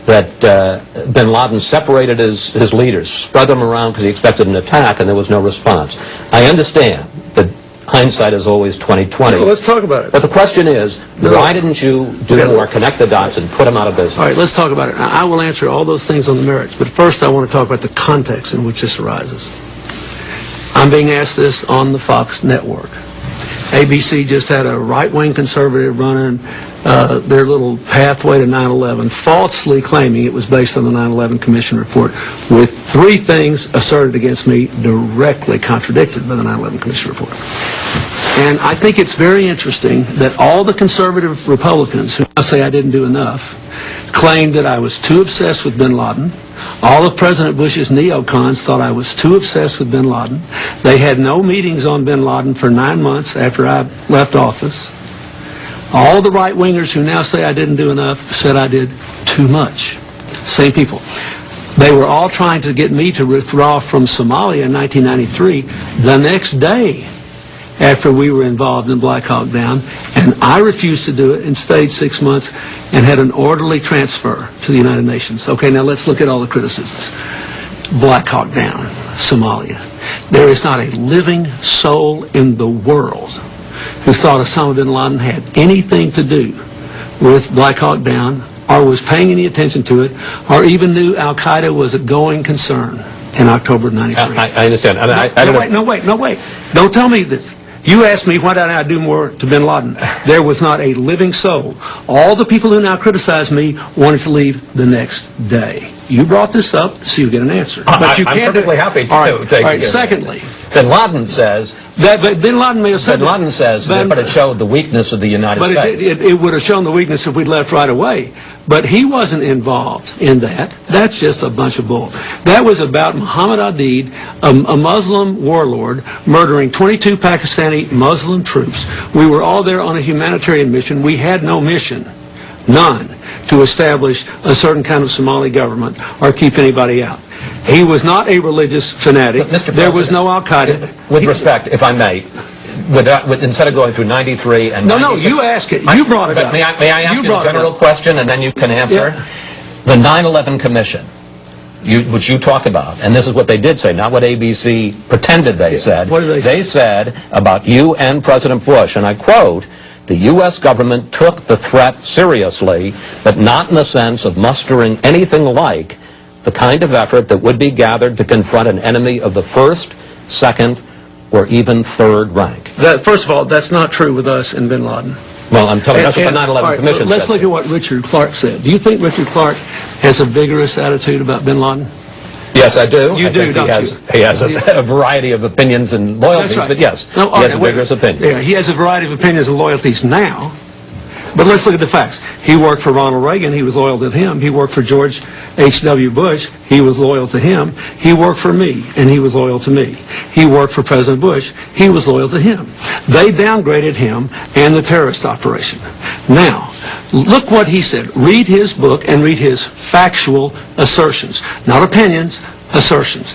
that bin Laden separated his leaders, spread them around because he expected an attack, and there was no response. I understand that hindsight is always 20/20. No, let's talk about it. But the question is, why didn't you do more, connect the dots, and put them out of business? All right, let's talk about it. I will answer all those things on the merits, but first I want to talk about the context in which this arises. I'm being asked this on the Fox network. ABC just had a right-wing conservative running their little pathway to 9/11, falsely claiming it was based on the 9/11 Commission report, with 3 things asserted against me directly contradicted by the 9/11 Commission report. And I think it's very interesting that all the conservative Republicans who now say I didn't do enough claimed that I was too obsessed with bin Laden. All of President Bush's neocons thought I was too obsessed with bin Laden. They had no meetings on bin Laden for 9 months after I left office. All the right-wingers who now say I didn't do enough said I did too much. Same people. They were all trying to get me to withdraw from Somalia in 1993 the next day after we were involved in Black Hawk Down, and I refused to do it and stayed 6 months and had an orderly transfer to the United Nations. Okay, now let's look at all the criticisms. Black Hawk Down, Somalia. There is not a living soul in the world who thought Osama bin Laden had anything to do with Black Hawk Down, or was paying any attention to it, or even knew Al-Qaeda was a going concern in October of 93. I understand. No, wait. Don't tell me this. You asked me why did I do more to bin Laden. There was not a living soul. All the people who now criticize me wanted to leave the next day. You brought this up, so you get an answer. But you I'm can't perfectly happy to. All right. Secondly, bin Laden says that bin Laden may have said bin Laden says that, but it showed the weakness of the United States. But it would have shown the weakness if we'd left right away. But he wasn't involved in that. That's just a bunch of bull. That was about Muhammad Aidid, a Muslim warlord, murdering 22 Pakistani Muslim troops. We were all there on a humanitarian mission. We had no mission, none, to establish a certain kind of Somali government or keep anybody out. He was not a religious fanatic. There was no Al-Qaeda. With respect, if I may, instead of going through 93 and 96... No, you ask it. You brought it up. May I ask you a general question and then you can answer? Yeah. The 9/11 Commission, which you talked about, and this is what they did say, not what ABC pretended they said. What did they say? They said about you and President Bush, and I quote, "The U.S. government took the threat seriously, but not in the sense of mustering anything like the kind of effort that would be gathered to confront an enemy of the first, second, or even third rank." First of all, that's not true with us and bin Laden. Well, I'm telling you, that's what the 9/11 Commission said. Let's look at what Richard Clark said. Do you think Richard Clark has a vigorous attitude about bin Laden? Yes, I do. You do, don't you? He has a variety of opinions and loyalties, right. But yes, no, he has a vigorous opinion. Yeah, he has a variety of opinions and loyalties now. But let's look at the facts. He worked for Ronald Reagan. He was loyal to him. He worked for George H.W. Bush. He was loyal to him. He worked for me, and he was loyal to me. He worked for President Bush. He was loyal to him. They downgraded him and the terrorist operation. Now, look what he said. Read his book and read his factual assertions. Not opinions, assertions.